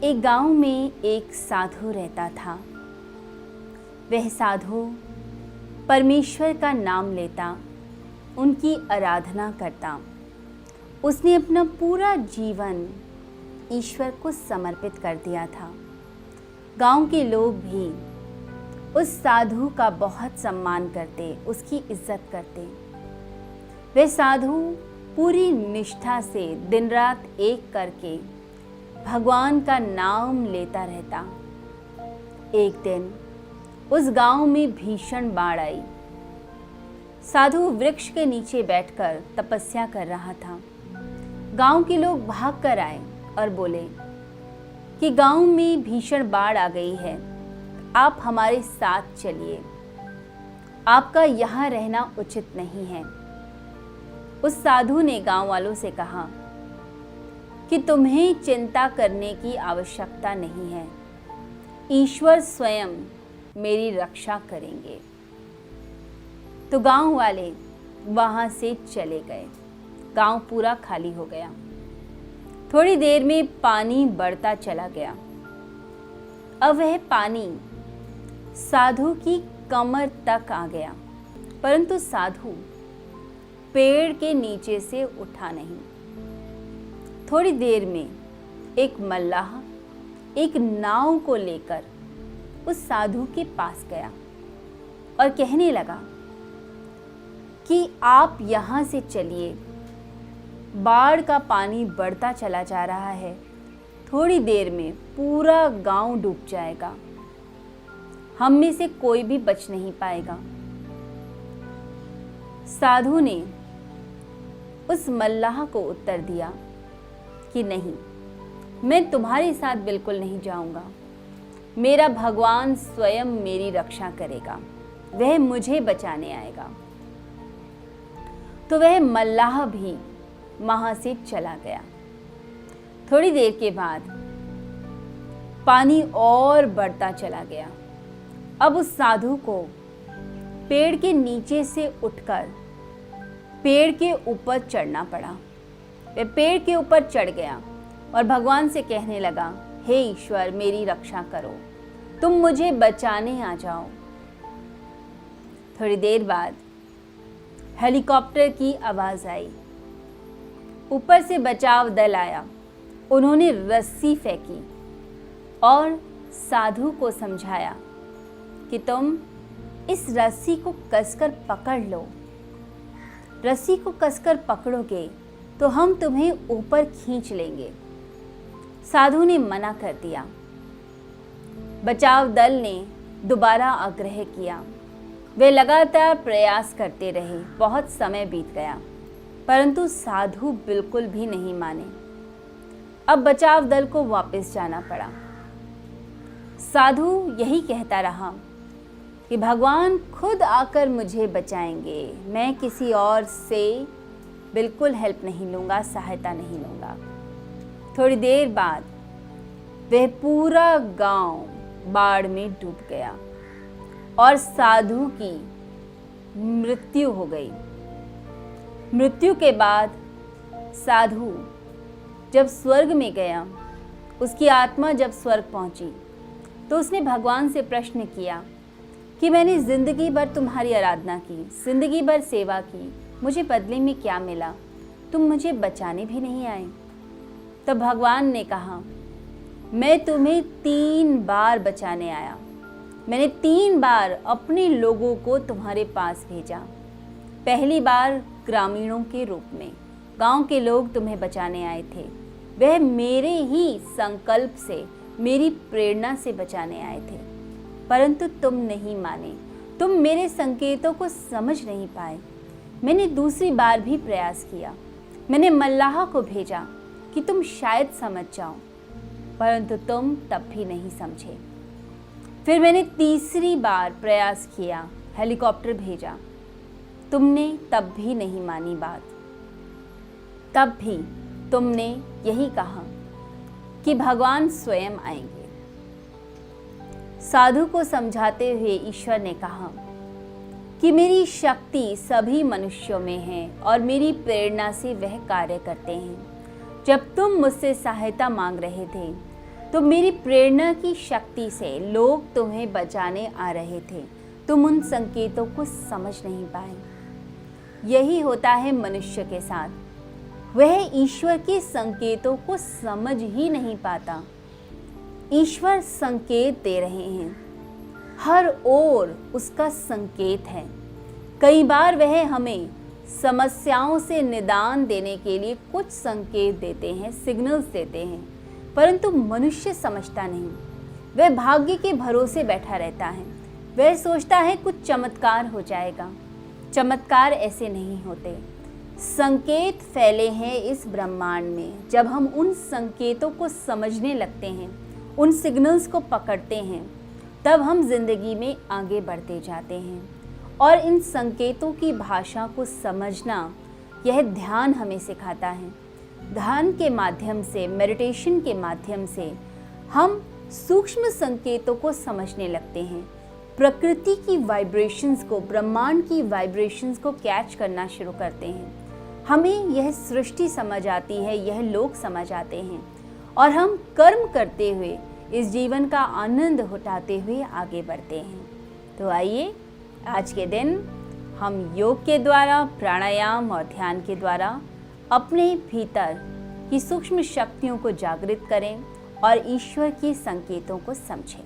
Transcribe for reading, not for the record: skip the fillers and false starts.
एक गांव में एक साधु रहता था। वह साधु परमेश्वर का नाम लेता, उनकी आराधना करता। उसने अपना पूरा जीवन ईश्वर को समर्पित कर दिया था। गांव के लोग भी उस साधु का बहुत सम्मान करते, उसकी इज्जत करते। वह साधु पूरी निष्ठा से दिन रात एक करके भगवान का नाम लेता रहता। एक दिन उस गांव में भीषण बाढ़ आई। साधु वृक्ष के नीचे बैठकर तपस्या कर रहा था। गांव के लोग भाग कर आए और बोले कि गांव में भीषण बाढ़ आ गई है, आप हमारे साथ चलिए, आपका यहाँ रहना उचित नहीं है। उस साधु ने गांव वालों से कहा कि तुम्हें चिंता करने की आवश्यकता नहीं है, ईश्वर स्वयं मेरी रक्षा करेंगे। तो गांव वाले वहां से चले गए। गांव पूरा खाली हो गया। थोड़ी देर में पानी बढ़ता चला गया। अब वह पानी साधु की कमर तक आ गया, परंतु साधु पेड़ के नीचे से उठा नहीं। थोड़ी देर में एक मल्लाह एक नाव को लेकर उस साधु के पास गया और कहने लगा कि आप यहाँ से चलिए, बाढ़ का पानी बढ़ता चला जा रहा है, थोड़ी देर में पूरा गांव डूब जाएगा, हम में से कोई भी बच नहीं पाएगा। साधु ने उस मल्लाह को उत्तर दिया कि नहीं, मैं तुम्हारे साथ बिल्कुल नहीं जाऊंगा। मेरा भगवान स्वयं मेरी रक्षा करेगा, वह मुझे बचाने आएगा। तो वह मल्लाह भी वहां से चला गया। थोड़ी देर के बाद पानी और बढ़ता चला गया। अब उस साधु को पेड़ के नीचे से उठकर पेड़ के ऊपर चढ़ना पड़ा। वह पेड़ के ऊपर चढ़ गया और भगवान से कहने लगा, हे ईश्वर मेरी रक्षा करो, तुम मुझे बचाने आ जाओ। थोड़ी देर बाद हेलीकॉप्टर की आवाज आई। ऊपर से बचाव दल आया। उन्होंने रस्सी फेंकी और साधु को समझाया कि तुम इस रस्सी को कसकर पकड़ लो। रस्सी को कसकर पकड़ोगे तो हम तुम्हें ऊपर खींच लेंगे। साधु ने मना कर दिया। बचाव दल ने दोबारा आग्रह किया। वे लगातार प्रयास करते रहे। बहुत समय बीत गया, परंतु साधु बिल्कुल भी नहीं माने। अब बचाव दल को वापस जाना पड़ा। साधु यही कहता रहा कि भगवान खुद आकर मुझे बचाएंगे, मैं किसी और से बिल्कुल हेल्प नहीं लूँगा, सहायता नहीं लूँगा। थोड़ी देर बाद वह पूरा गांव बाढ़ में डूब गया और साधु की मृत्यु हो गई। मृत्यु के बाद साधु जब स्वर्ग में गया, उसकी आत्मा जब स्वर्ग पहुंची तो उसने भगवान से प्रश्न किया कि मैंने जिंदगी भर तुम्हारी आराधना की, जिंदगी भर सेवा की, मुझे बदले में क्या मिला? तुम मुझे बचाने भी नहीं आए। तब भगवान ने कहा, मैं तुम्हें 3 बार बचाने आया। मैंने 3 बार अपने लोगों को तुम्हारे पास भेजा। पहली बार ग्रामीणों के रूप में गांव के लोग तुम्हें बचाने आए थे। वह मेरे ही संकल्प से, मेरी प्रेरणा से बचाने आए थे, परंतु तुम नहीं माने, तुम मेरे संकेतों को समझ नहीं पाए। मैंने दूसरी बार भी प्रयास किया। मैंने मल्लाह को भेजा कि तुम शायद समझ जाओ, परंतु तुम तब भी नहीं समझे। फिर मैंने तीसरी बार प्रयास किया, हेलीकॉप्टर भेजा, तुमने तब भी नहीं मानी बात। तब भी तुमने यही कहा कि भगवान स्वयं आएंगे। साधु को समझाते हुए ईश्वर ने कहा कि मेरी शक्ति सभी मनुष्यों में है और मेरी प्रेरणा से वह कार्य करते हैं। जब तुम मुझसे सहायता मांग रहे थे तो मेरी प्रेरणा की शक्ति से लोग तुम्हें बचाने आ रहे थे, तुम उन संकेतों को समझ नहीं पाए। यही होता है मनुष्य के साथ, वह ईश्वर के संकेतों को समझ ही नहीं पाता। ईश्वर संकेत दे रहे हैं, हर ओर उसका संकेत है। कई बार वह हमें समस्याओं से निदान देने के लिए कुछ संकेत देते हैं, सिग्नल्स देते हैं, परंतु मनुष्य समझता नहीं। वह भाग्य के भरोसे बैठा रहता है। वह सोचता है कुछ चमत्कार हो जाएगा। चमत्कार ऐसे नहीं होते। संकेत फैले हैं इस ब्रह्मांड में। जब हम उन संकेतों को समझने लगते हैं, उन सिग्नल्स को पकड़ते हैं, तब हम जिंदगी में आगे बढ़ते जाते हैं। और इन संकेतों की भाषा को समझना, यह ध्यान हमें सिखाता है। ध्यान के माध्यम से, मेडिटेशन के माध्यम से हम सूक्ष्म संकेतों को समझने लगते हैं। प्रकृति की वाइब्रेशंस को, ब्रह्मांड की वाइब्रेशंस को कैच करना शुरू करते हैं। हमें यह सृष्टि समझ आती है, यह लोग समझ आते हैं, और हम कर्म करते हुए इस जीवन का आनंद उठाते हुए आगे बढ़ते हैं। तो आइए आज के दिन हम योग के द्वारा, प्राणायाम और ध्यान के द्वारा अपने भीतर की सूक्ष्म शक्तियों को जागृत करें और ईश्वर के संकेतों को समझें।